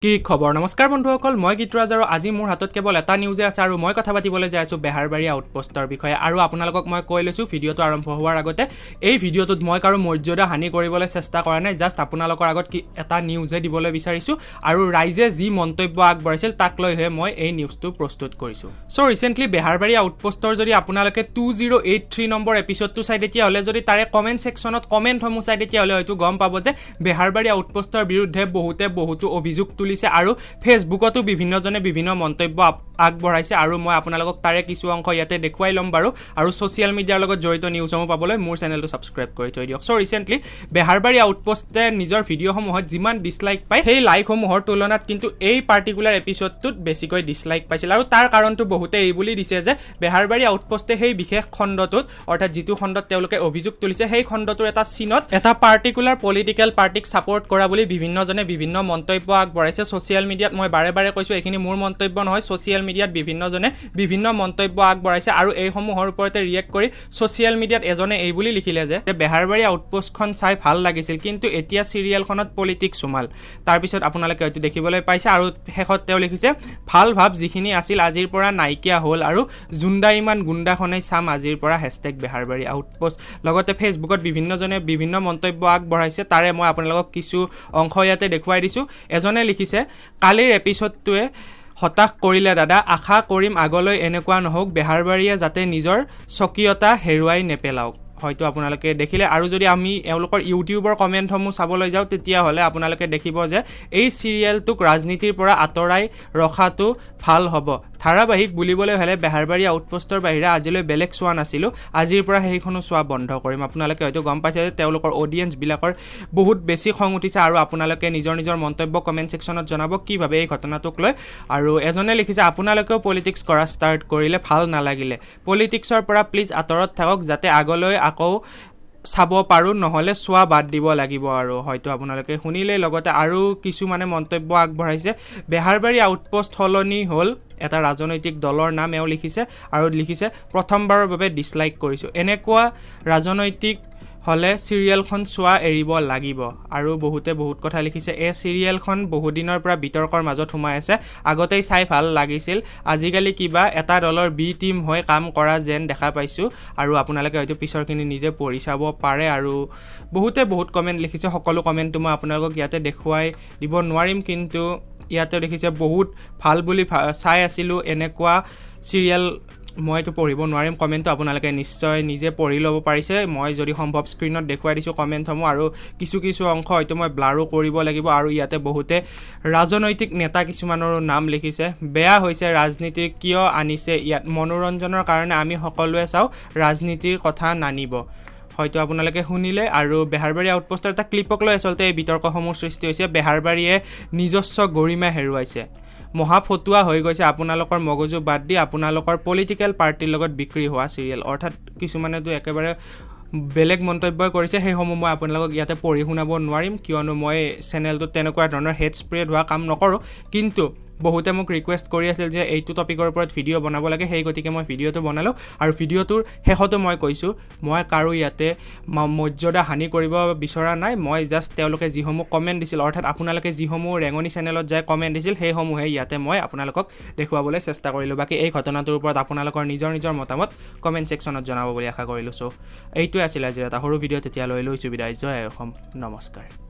কি খবৰ নমস্কাৰ বন্ধুসকল মই গীতৰাজ আৰু আজি মোৰ হাতত কেৱল এটা নিউজে আছে আৰু মই কথা পাতিবলৈ যাই আছো বেহাৰবাৰী আউটপোষ্টৰ বিষয়ে আৰু আপোনালোকক মই কৈ লৈছো ভিডিঅটো আৰম্ভ হোৱাৰ আগতে এই ভিডিঅটোত মই কাৰো মৰ্যাদা হানি কৰিবলৈ চেষ্টা কৰা নাই জাস্ট আপোনালোকৰ আগত কি এটা নিউজে দিবলৈ বিচাৰিছো আৰু ৰাইজে যি মন্তব্য আগবঢ়াইছিল তাক লৈহে মই এই নিউজটো প্ৰস্তুত কৰিছো সো ৰিসেন্টলি বেহাৰবাৰী আউটপোষ্টৰ যদি আপোনালোকে 2083 নম্বৰ এপিসোডটো চাই তেতিয়া হলে যদি তাৰে কমেন্ট সেকশনত কমেন্ট সমূহ চাই তেতিয়া হলে হয়তো গম পাব যে বেহাৰবাৰী আউটপোষ্টৰ বিৰুদ্ধে বহুতো অভিযোগ আৰু ফেসবুকতো বিভিন্নজনে বিভিন্ন মন্তব্য আগবঢ়াইছে আৰু মই আপোনালোকক তাৰে কিছু অংশ ইয়াতে দেখুৱাই লম বাৰু আৰু সোশ্যাল মিডিয়াৰ লগত জড়িত নিউজসমূহ পাবলৈ মোৰ চেনেলটো সাবস্ক্ৰাইব কৰি থৈ দিয়ক সো ৰিসেন্টলি বেহাৰবাৰী আউটপোষ্টে নিজৰ ভিডিঅ'সমূহত যিমান ডিসলাইক পায় সেই লাইকসমূহৰ তুলনাত কিন্তু এই পাৰ্টিকুলাৰ এপিসোডটোত বেছিকৈ ডিসলাইক পাইছিল আৰু তাৰ কাৰণটো বহুতে এই বুলি দিছে যে বেহাৰবাৰী আউটপোষ্টে সেই বিশেষ খণ্ডটোত অৰ্থাৎ যিটো খণ্ডত তেওঁলোকে অভিযোগ তুলিছে সেই খণ্ডটোৰ এটা সিনত এটা পাৰ্টিকুলাৰ পলিটিক্যাল পাৰ্টিক সাপোৰ্ট কৰা বুলি বিভিন্নজনে বিভিন্ন মন্তব্য আগবঢ়াইছে সোশ্যাল মিডিয়াত মই বাৰে বাৰে কৈছো এখিনি মোৰ মন্তব্য নহয় সোশ্যাল মিডিয়াত বিভিন্নজনে বিভিন্ন মন্তব্য আগবঢ়াইছে আৰু এই সমূহৰ ওপৰতে ৰিয়েক্ট কৰি সোশ্যাল মিডিয়াত এজনে এই বুলি লিখিলে যে বেহাৰবাৰী আউটপোষ্টখন চাই ভাল লাগিছিল কিন্তু এতিয়া সিৰিয়েলখনত পলিটিক্স সোমাল তাৰ পিছত আপোনালোকে হয়তো দেখিবলৈ পাইছে আৰু শেষত তেওঁ লিখিছে ভাল ভাব যিখিনি আছিল আজিৰ পৰা নাইকিয়া হ'ল আৰু জুণ্ডা ইমান গুণ্ডাখনে চাম আজিৰ পৰা #বেহাৰবাৰী আউটপোষ্ট লগতে ফেসবুকত বিভিন্নজনে বিভিন্ন মন্তব্য আগবঢ়াইছে তাৰে মই আপোনালোকক কিছু অংশ ইয়াতে দেখুৱাই দিছো এজনে লিখিছে কালিৰ এপিসোডটোৱে হতাশ কৰিলে দাদা আশা কৰিম আগলৈ এনেকুৱা নহওক বেহাৰবাৰীয়ে যাতে নিজৰ স্বকীয়তা হেৰুৱাই নেপেলাওক হয়তো আপোনালোকে দেখিলে আৰু যদি আমি এওঁলোকৰ ইউটিউবৰ কমেন্টসমূহ চাবলৈ যাও তেতিয়া হলে আপোনালোকে দেখিব যে এই সিৰিয়েলটোক ৰাজনীতিৰ পৰা আতৰাই ৰখাটো ভাল হ'ব ধাৰাবাহিক বুলিবলৈ হলে বেহাৰবাৰী আউটপোষ্টৰ বাহিৰে আজিলৈ বেলেগ চোৱা নাছিলো আজিৰ পৰা সেইখনো চোৱা বন্ধ কৰিম আপোনালোকে হয়তো গম পাইছে যে তেওঁলোকৰ অডিয়েন্স বিলাকৰ বহুত বেছি খং উঠিছে আৰু আপোনালোকে নিজৰ মন্তব্য কমেন্ট সেকশনত জনাব কি ভাবে এই ঘটনাটোক লৈ আৰু এজনে লিখিছে আপোনালোকেও পলিটিক্স কৰা ষ্টাৰ্ট কৰিলে ভাল নালাগিলে পলিটিক্সৰ পৰা প্লিজ আতৰত থাকক যাতে আগলৈ আকৌ চাব পাৰো নহলে সোৱা বাদ দিব লাগিব আৰু হয়তো আপোনালোকে শুনিলে লগতে আৰু কিছু মানে মন্তব্য আগবঢ়াইছে বেহাৰবাৰী আউটপোষ্ট হলনি হল এটা ৰাজনৈতিক দলৰ নাম এও লিখিছে আৰু লিখিছে প্ৰথমবাৰৰ বাবে ডিসলাইক কৰিছো এনেকুৱা ৰাজনৈতিক হলে সিৰিয়েলখন সোৱা এৰিব লাগিব আৰু বহুত কথা লিখিছে এই সিৰিয়েলখন বহু দিনৰ পৰা বিতৰ্কৰ মাজত সোমাই আছে আগতেই চাই ভাল লাগিছিল আজিকালি কিবা এটা দলৰ বি টিম হৈ কাম কৰা যেন দেখা পাইছো আৰু আপোনালোকে হয়তো পিছৰখিনি নিজে পঢ়ি চাব পাৰে আৰু বহুত কমেন্ট লিখিছে সকলো কমেন্টটো মই আপোনালোকক ইয়াতে দেখুৱাই দিব নোৱাৰিম কিন্তু ইয়াতে দেখিছে বহুত ভাল বুলি চাই আছিলো এনেকুৱা সিৰিয়েল মইতো পঢ়িব নোৱাৰিম কমেন্টটো আপোনালোকে নিশ্চয় নিজে পঢ়ি ল'ব পাৰিছে মই যদি সম্ভৱ স্ক্ৰিনত দেখুৱাই দিছো কমেন্টসমূহ আৰু কিছু অংশ হয়তো মই ব্লাৰো কৰিব লাগিব আৰু ইয়াতে বহুতে ৰাজনৈতিক নেতা কিছুমানৰ নাম লিখিছে বেয়া হৈছে ৰাজনীতি কিয় আনিছে ইয়াত মনোৰঞ্জনৰ কাৰণে আমি সকলোৱে চাও ৰাজনীতিৰ কথা নানিব হয়তো আপোনালোকে শুনিলে আৰু বেহাৰবাৰী আউটপোষ্টৰ এটা ক্লিপক লৈ আসলতে এই বিতৰ্কসমূহ সৃষ্টি হৈছে বেহাৰবাৰীয়ে নিজস্ব গৰিমা হেৰুৱাইছে মহা ফটুৱা হৈ গৈছে আপোনালোকৰ মগজু বাদ দি আপোনালোকৰ পলিটিক্যাল পাৰ্টিৰ লগত বিক্ৰী হোৱা সিৰিয়েল অৰ্থাৎ কিছুমানেতো একেবাৰে বেলেগ মন্তব্য কৰিছে সেইসমূহ মই আপোনালোকক ইয়াতে পঢ়ি শুনাব নোৱাৰিম কিয়নো মই চেনেলটোত তেনেকুৱা ধৰণৰ হেড স্প্ৰেড হোৱা কাম নকৰো কিন্তু বহুতে মোক ৰিকুৱেষ্ট কৰি আছিল যে এইটো টপিকৰ ওপৰত ভিডিঅ' বনাব লাগে সেই গতিকে মই ভিডিঅ'টো বনালো আৰু ভিডিঅ'টোৰ শেষতো মই কৈছো মই কাৰো ইয়াতে মৰ্যাদা হানি কৰিব বিচৰা নাই মই জাস্ট তেওঁলোকে যিসমূহ কমেন্ট দিছিল অৰ্থাৎ আপোনালোকে যিসমূহ ৰেঙনি চেনেলত যায় কমেন্ট দিছিল সেইসমূহে ইয়াতে মই আপোনালোকক দেখুৱাবলৈ চেষ্টা কৰিলো বাকি এই ঘটনাটোৰ ওপৰত আপোনালোকৰ নিজৰ মতামত কমেন্ট সেকশনত জনাব বুলি আশা কৰিলো সো এইটোৱে আছিল আজিৰ এটা সৰু ভিডিঅ' তেতিয়া লৈ লৈছো বিদায় জয় অসম নমস্কাৰ